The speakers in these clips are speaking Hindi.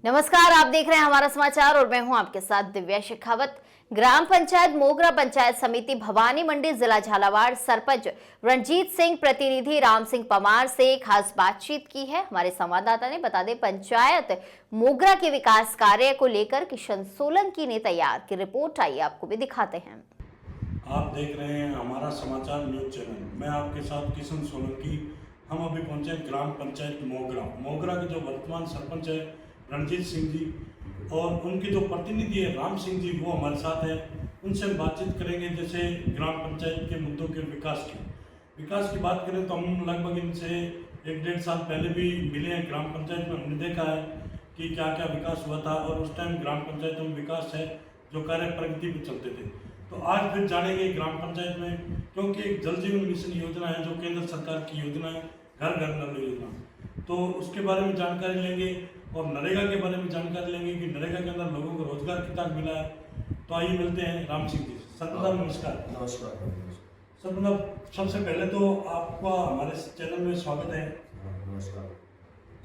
नमस्कार, आप देख रहे हैं हमारा समाचार और मैं हूं आपके साथ दिव्या शेखावत। ग्राम पंचायत मोगरा पंचायत समिति भवानी मंडी जिला झालावाड़ सरपंच रणजीत सिंह प्रतिनिधि राम सिंह पमार से खास बातचीत की है। हमारे संवाददाता ने बता दें, पंचायत मोगरा के विकास कार्य को लेकर किशन सोलंकी ने तैयार की रिपोर्ट आई, आपको भी दिखाते हैं। आप देख रहे हैं हमारा समाचार न्यूज चैनल। मैं आपके साथ किशन सोलंकी। हम अभी पहुंचे ग्राम पंचायत मोगरा के जो वर्तमान सरपंच है रणजीत सिंह जी और उनके जो प्रतिनिधि है राम सिंह जी, वो हमारे साथ है। उनसे हम बातचीत करेंगे। जैसे ग्राम पंचायत के मुद्दों के विकास की बात करें तो हम लगभग इनसे 1-1.5 साल पहले भी मिले हैं। ग्राम पंचायत में हमने देखा है कि क्या क्या विकास हुआ था और उस टाइम ग्राम पंचायतों में विकास है जो कार्य प्रगति पर चलते थे। तो आज फिर जानेंगे ग्राम पंचायत में, क्योंकि एक जल जीवन मिशन योजना है जो केंद्र सरकार की योजना है, घर घर नल योजना, तो उसके बारे में जानकारी लेंगे और नरेगा के बारे में जानकारी लेंगे कि नरेगा के अंदर लोगों को रोजगार कितना मिला है। तो आइए मिलते हैं राम सिंह जी। सरपंच नमस्कार। नमस्कार। सरपंच, सबसे पहले तो आपका हमारे चैनल में स्वागत है। नमस्कार।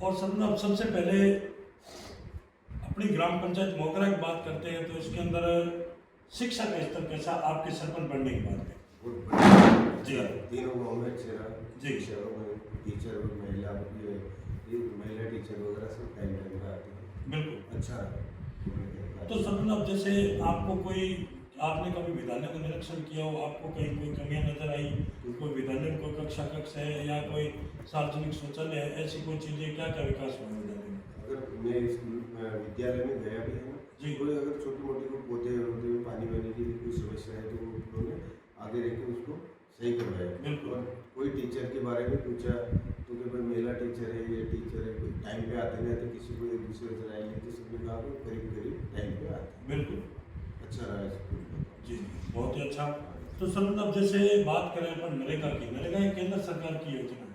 और सरपंच, सबसे पहले अपनी ग्राम पंचायत मोगरा की बात करते हैं तो इसके अंदर शिक्षा का स्तर कैसा आपके सरपंच बनने के बाद में? जी, तीनों गाँव में अच्छे रहा जी। शहरों में टीचर और महिला टीचर वगैरह सब टाइम पर आते हैं। बिल्कुल अच्छा रहा। तो सरपंच, जैसे आपको आपने कभी विद्यालय का निरीक्षण किया हो, आपको कहीं कोई कमियां नजर आई, कोई विद्यालय में कोई कक्षा कक्ष है या कोई सार्वजनिक शौचालय है, ऐसी कोई चीजें, क्या क्या विकास हुआ विद्यालय में? अगर मैं इस विद्यालय में गया भी है जी। कोई अगर छोटी मोटी को पौधे होते हुए पानी वानी की कोई समस्या है तो उन्होंने आगे रह के उसको सही करवाया। बिल्कुल। और कोई टीचर के बारे में पूछा तो कि भाई महिला टीचर है, ये टीचर है, कोई टाइम पे आते नहीं आते, किसी को एक दूसरे से राय लेते, सबने कहा कि करीब टाइम पे आते हैं। बिल्कुल। अच्छा रहा स्कूल। जी, बहुत ही अच्छा। तो सरपंच, अब जैसे बात करें अपन नरेगा की, नरेगा एक केंद्र सरकार की योजना है।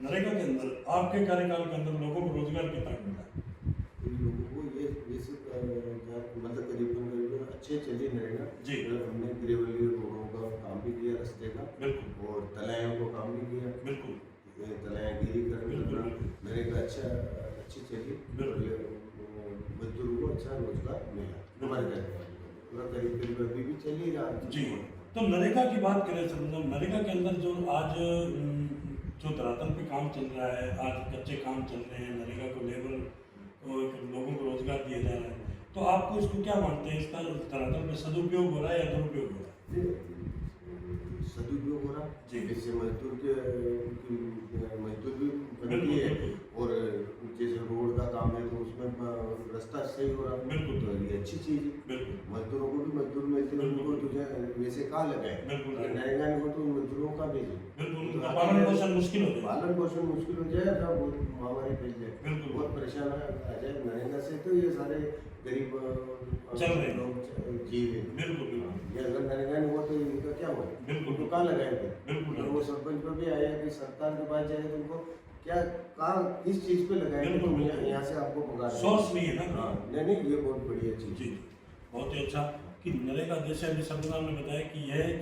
नरेगा के अंदर आपके कार्यकाल के अंदर लोगों को रोजगार कितना मिला? लोगों को ये मतलब करीबन अच्छे चली नरेगा जी। हमने गिरेवली रोडों का काम भी किया, रास्ते का। बिल्कुल। और तलायों को काम भी किया। बिल्कुल। तलायागिरी करना नरेगा अच्छी चली। मजदूरों को अच्छा रोजगार मिला हमारे कार्यकाल में, पूरा करीब अभी भी चली रहा जी। तो नरेगा की बात करें सरपंच, नरेगा के अंदर जो आज जो धरातल पे काम चल रहा है, आज कच्चे काम चल रहे हैं, नरेगा को लेबर लोगों को रोजगार दिया जा रहा है, तो आपको इसको क्या मानते हैं? इसका धरातल में सदुपयोग हो रहा है या दुरुपयोग हो रहा है? सदुपयोग हो रहा जी। इससे मजदूर भी बनती है और जैसे रोड का काम है तो उसमें रास्ता सही हो रहा है। बिल्कुल। तो ये अच्छी चीज़ है। बिल्कुल। मजदूरों को भी मजदूर मिलते हैं, उनको तुझे वैसे कहाँ लगाए? बिल्कुल। नरेगा को तो मजदूरों का भेजे। बिल्कुल, उनका पालन पोषण मुश्किल हो जाए। पालन पोषण मुश्किल हो जाए, बहुत महामारी फैल जाए। बिल्कुल। बहुत परेशान आ जाए नरेगा से, तो ये सारे गरीब चल रहे हैं। लोग जी रहे। बिल्कुल। ये अगर नरेगा नहीं हुआ तो इनका क्या हुआ? बिल्कुल। तो कहाँ लगाएंगे? बिल्कुल। वो सरपंच पर भी आया कि सरकार के पास जाए तो उनको क्या कहाँ किस चीज़ पे लगाएंगे? तो यहाँ से आपको पगार सोर्स नहीं है ना। हाँ, नहीं, ये बहुत बढ़िया चीज़। जी, बहुत ही अच्छा कि नरेगा, जैसे अभी सरकार ने बताया कि यह एक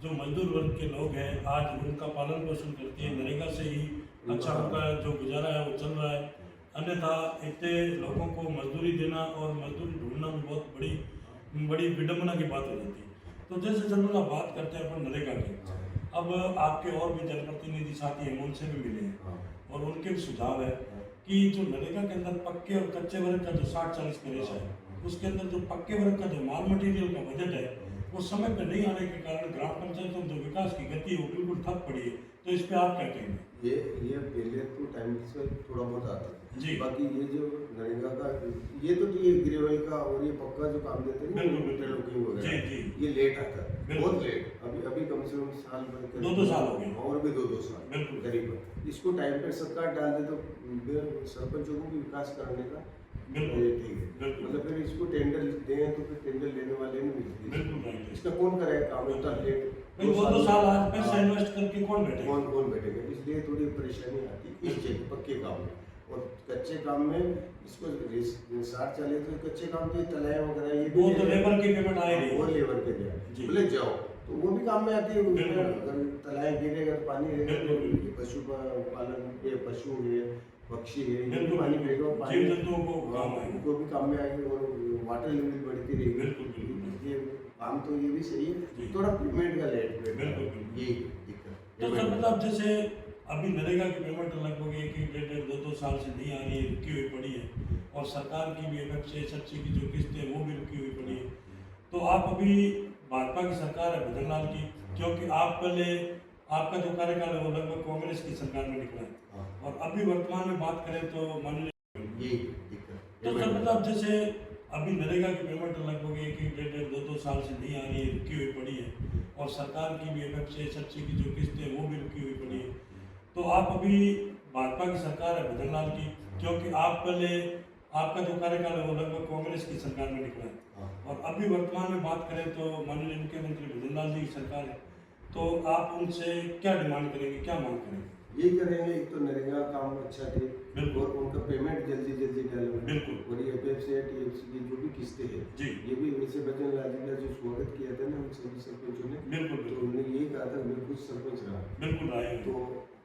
जो मजदूर वर्ग के लोग हैं आज उनका पालन पोषण करती है, नरेगा से ही अच्छा उनका जो गुजारा है वो चल रहा है। अन्यथा इतने लोगों को मजदूरी देना और मजदूरी ढूंढना भी बहुत बड़ी विडम्बना की बात हो जाती है। तो जैसे जनरल आप बात करते हैं अपन नरेगा की, अब आपके और भी जनप्रतिनिधि साथी हैं, उनसे भी मिले हैं और उनके भी सुझाव है कि जो नरेगा के अंदर पक्के और कच्चे वर्ग का जो 60-40 का रेशा है, उसके अंदर जो पक्के वर्ग का जो माल मटेरियल का बजट है वो समय पर नहीं आने के कारण ग्राम पंचायतों में जो विकास की गति है वो बिल्कुल ठप पड़ी है। तो इस पे आप क्या कहेंगे? ये पहले तो टाइम से थोड़ा बहुत आता था जी। बाकी ये जो नरेगा का ये तो ये गिरेवल का और ये पक्का जो काम देते हैं बिल्कुल। वगैरह, ये लेट आता है, बहुत लेट। अभी कम से कम साल भर 2-2 साल हो गए और भी 2-2 साल बिल्कुल करीब। इसको टाइम पर सरकार डाल दे तो सरपंचों को भी विकास करने का बिल्कुल ठीक है। मतलब फिर इसको टेंडर दें तो फिर टेंडर लेने वाले नहीं मिलते। बिल्कुल। इसका कौन करेगा काम इतना लेट? 2 साल आज पैसा इन्वेस्ट करके कौन बैठेगा? कौन बैठेगा? इसलिए थोड़ी परेशानी आती है इस जगह पक्के काम में। और कच्चे काम में इसको 60-40 तो कच्चे काम तो तलाया वगैरह ये वो तो लेबर की पेमेंट आएगी, वो लेबर के दिया बोले जाओ तो वो भी काम में आती है। अगर तलाया गिरेगा पानी रहेगा तो पशु पालन के पशु है पक्षी है, इनको बिल्कुल, पानी फेंको, जीव पानी जंतुओं को काम आएगा। उनको भी काम में आएगी और वाटर लेवल बढ़ती रहेगी। बिल्कुल, बिल्कुल। ये काम तो ये भी सही जी। है, थोड़ा पेमेंट का लेट बिल्कुल, बिल्कुल। ये दिक्कत। तो सर मतलब जैसे अभी नरेगा की पेमेंट लगभग 1-1, 1.5, 2 साल से नहीं आ रही है, रुकी हुई पड़ी है, और सरकार की भी एसएससी की जो किस्तें हैं वो भी रुकी हुई पड़ी है। तो आप अभी भाजपा की सरकार है भजनलाल की, क्योंकि आप पहले आपका जो कार्यकाल है वो लगभग कांग्रेस की सरकार में निकला है, हाँ, और अभी वर्तमान में बात करें तो माननीय ये दिक्कत। तो सर मतलब जैसे अभी नरेगा की पेमेंट लगभग 1-1, 1.5, 2 साल से नहीं आ रही है, रुकी हुई पड़ी है, और सरकार की भी एसएससी की जो किस्तें हैं वो भी रुकी हुई पड़ी है। तो आप अभी भाजपा की सरकार है भजनलाल की, क्योंकि आप पहले आपका जो कार्यकाल है वो लगभग कांग्रेस की सरकार में निकला है, हाँ, और अभी वर्तमान में बात करें तो माननीय मुख्यमंत्री भजनलाल जी की सरकार है, तो आप उनसे क्या डिमांड करेंगे, क्या मांग करेंगे? ये करेंगे, एक तो नरेगा काम अच्छा थे बिल्कुल। और उनका पेमेंट जल्दी जल्दी डालेंगे। बिल्कुल। और ये एफएफसी है, टीएफसी की जो भी किस्तें हैं, जी। ये भी वैसे भजनलाल जी का जो स्वागत किया था ना हम सभी सरपंचों ने, बिल्कुल, तो बिल्कुल। उन्होंने यही कहा था, मैं खुद सरपंच रहा, बिल्कुल आए तो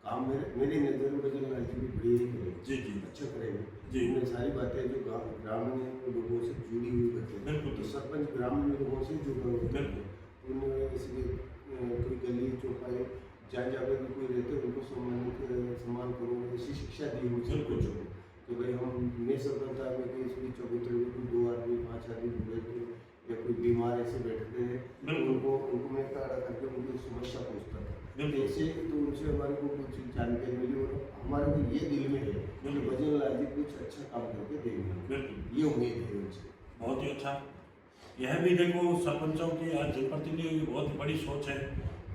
काम मेरी नज़र में भजनलाल जी भी बढ़िया ही करेंगे, जी, जी। अच्छा करेंगे। जी। उन्हें सारी बातें जो ग्रामीण लोगों से जुड़ी हुई बातें, बिल्कुल। तो सरपंच ग्रामीण लोगों से जुड़ा हुआ है। बिल्कुल। उन्हें इसलिए कोई गली चौपाई जहाँ जहाँ पे भी कोई रहते उनको सम्मान करो, ऐसी शिक्षा दी हुई सरपंचों को। तो भाई मैं सरपंच था, मैं कि इसमें चौबूतरे में 2 आदमी 5 आदमी बैठे या कोई बीमार ऐसे बैठते हैं, उनको मैं खड़ा करके उनकी समस्या पूछता था। ऐसे तो उनसे हमारे को कुछ जानकारी मिली और हमारे को ये दिल में है कि भजनलाल जी कुछ अच्छा काम करके देंगे, ये उम्मीद है उनसे। बहुत ही अच्छा। यह भी देखो सरपंचों की आज जनप्रतिनिधियों की बहुत बड़ी सोच है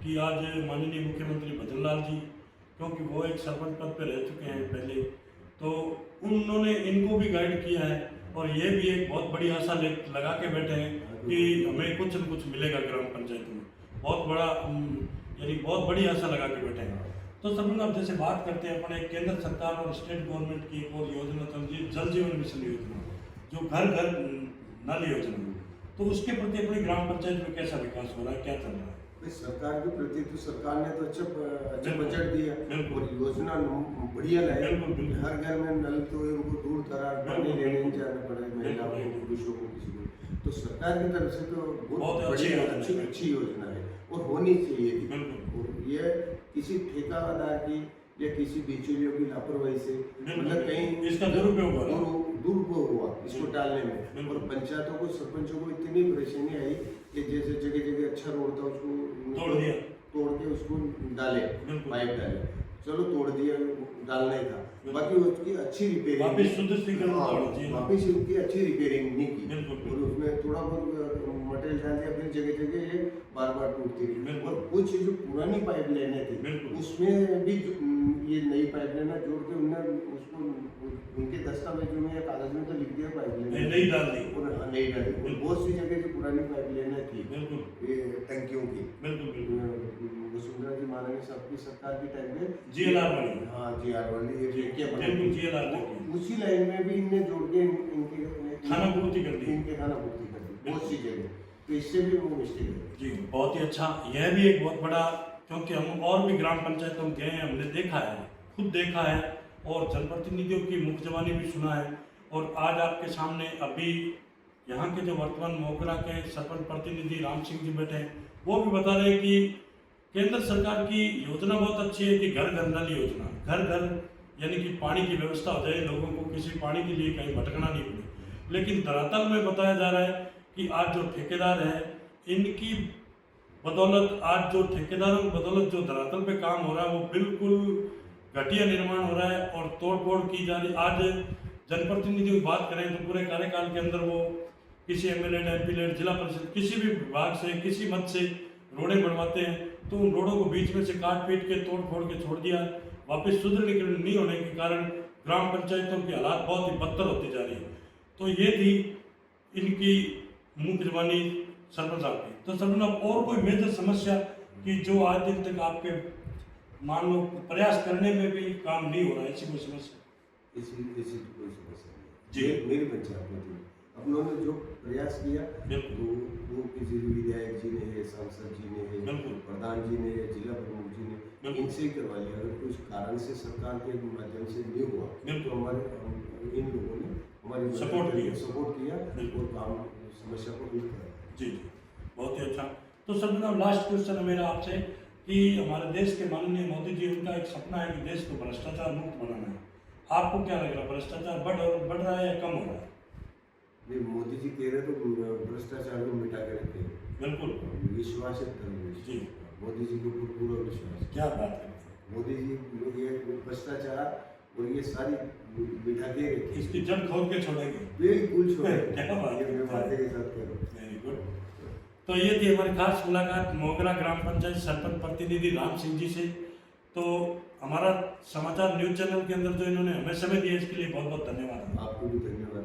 कि आज माननीय मुख्यमंत्री भजनलाल जी, क्योंकि वो एक सरपंच पद पर रह चुके हैं पहले, तो उन्होंने इनको भी गाइड किया है, और ये भी एक बहुत बड़ी आशा लगा के बैठे हैं कि हमें कुछ न कुछ मिलेगा ग्राम पंचायत में। बहुत बड़ा यानी बहुत बड़ी आशा लगा के बैठे हैं। तो सब अब जैसे बात करते हैं अपने केंद्र सरकार और स्टेट गवर्नमेंट की एक और योजना चल रही है, जल जीवन मिशन योजना, जो घर घर नल योजना, तो उसके प्रति अपनी ग्राम पंचायत में कैसा विकास हो रहा है, क्या चल रहा है? सरकार के प्रति तो सरकार ने तो अच्छा बिल्कुल। बजट दिया बिल्कुल। और योजना बढ़िया लाई। बिल्कुल, बिल्कुल। हर घर में नल, तो उनको दूर दराज पानी बिल्कुल, लेने नहीं बिल्कुल। जाना पड़े महिलाओं को, बिल्कुल। पुरुषों को, किसी को। तो सरकार की तरफ से तो बहुत अच्छी बढ़िया योजना है। अच्छी योजना है और होनी चाहिए थी। बिल्कुल। और ये किसी ठेकेदार की या किसी बिचौलियों की लापरवाही से मतलब कहीं इसका दुरुपयोग हो रहा है। दुरुपयोग हुआ इसको टालने में, बिल्कुल। और पंचायतों को, सरपंचों को इतनी परेशानी आई कि जैसे जगह जगह अच्छा रोड था उसको तोड़ के उसको डाले, बिल्कुल। पाइप डाले, चलो तोड़ दिया, डालना ही था, बाकी उसकी अच्छी रिपेयरिंग, वापस शुद्धिकरण होना चाहिए। वापस उसकी अच्छी रिपेयरिंग नहीं की, बिल्कुल। और उसमें थोड़ा बहुत मटेरियल डाल दिया, फिर जगह जगह ये बार बार टूटती रही। बिल्कुल। और कुछ जो पुरानी पाइप लाइनें थी, बिल्कुल। उसमें भी ये नई पाइप लाइनें जोड़ के उन्होंने उसको उनके दस्तावेजों में या कागज में तो लिख दिया पाइप लाइन नहीं डाल दी, और नहीं डाली। और बहुत सी जगह जो पुरानी पाइप लाइनें थी बिल्कुल, ये टंकियों की, बिल्कुल, वसुंधरा जी महारानी साहब की सरकार के टाइम पे GLR वाली। हाँ GR वाली ये टंकियां बनी बिल्कुल, थी। GLR टंकी। उसी लाइन में भी इनने जोड़ के इनके खाना पूर्ति कर दी। इनके खाना पूर्ति कर दी बहुत सी जगह, तो इससे भी वो मिस्टेक है। जी बहुत ही अच्छा। यह भी एक बहुत बड़ा, क्योंकि हम और भी ग्राम पंचायतों गए हैं, हमने देखा है, खुद देखा है, और जनप्रतिनिधियों की मुख जबानी भी सुना है, और आज आपके सामने अभी यहाँ के जो वर्तमान मोगरा के सरपंच प्रतिनिधि राम सिंह जी बैठे हैं, वो भी बता रहे हैं कि केंद्र सरकार की योजना बहुत अच्छी है कि घर घर नल योजना, घर घर यानी कि पानी की व्यवस्था हो जाए, लोगों को किसी पानी के लिए कहीं भटकना नहीं पड़े। लेकिन धरातल में बताया जा रहा है कि आज जो ठेकेदार है, इनकी बदौलत, आज जो ठेकेदारों की बदौलत जो धरातल पे काम हो रहा है वो बिल्कुल घटिया निर्माण हो रहा है और तोड़ फोड़ की जा रही। आज जनप्रतिनिधियों की बात करें तो पूरे कार्यकाल के अंदर वो किसी MLA MP जिला परिषद किसी भी विभाग से, किसी मत से रोडें बनवाते हैं, तो उन रोडों को बीच में से काट पीट के तोड़ फोड़ के छोड़ दिया। वापस सुदृढ़ीकरण नहीं होने के कारण ग्राम पंचायतों की हालात बहुत ही बदतर होती जा रही है। तो ये थी इनकी मुख्य जबानी सरपंच साहब की। तो सरपंच साहब और कोई मेजर समस्या कि जो आज दिन तक आपके मान लो प्रयास करने में भी काम नहीं हो रहा है, ऐसी कोई समस्या? ऐसी कोई समस्या नहीं जी। मेरी पंचायत में थी। अपनों ने जो प्रयास किया बिल्कुल। तो वो किसी भी विधायक जी ने है, सांसद जी ने है, बिल्कुल। प्रधान जी ने, जिला प्रमुख जी ने, बिल्कुल। इनसे ही करवा लिया। अगर कुछ कारण से सरकार के माध्यम से नहीं हुआ बिल्कुल। तो इन लोगों ने हमारी सपोर्ट किया। सपोर्ट किया बिल्कुल। और काम समस्या को हल किया। जी जी, बहुत ही अच्छा। तो सर मेरा लास्ट क्वेश्चन है मेरा आपसे कि हमारे देश के माननीय मोदी जी, उनका एक सपना है कि देश को भ्रष्टाचार मुक्त बनाना है। आपको क्या लग रहा है, भ्रष्टाचार बढ़ रहा है या कम हो रहा है? नहीं, मोदी जी कह रहे तो भ्रष्टाचार को मिटा के रखे। बिल्कुल। विश्वास है जी। मोदी जी के ऊपर पूरा विश्वास है। क्या बात करते हैं, मोदी जी ये भ्रष्टाचार और ये सारी मिटा के रखे। इसकी जड़ खोद के छोड़ेंगे। बिल्कुल क्या बात है। ये मैं वादे के साथ कह रहा हूँ। Very good. तो ये थी हमारी खास मुलाकात मोगरा ग्राम पंचायत सरपंच प्रतिनिधि राम सिंह जी से। तो हमारा समाचार न्यूज़ चैनल के अंदर जो इन्होंने हमें समय दिया इसके लिए बहुत बहुत धन्यवाद। आपको भी धन्यवाद।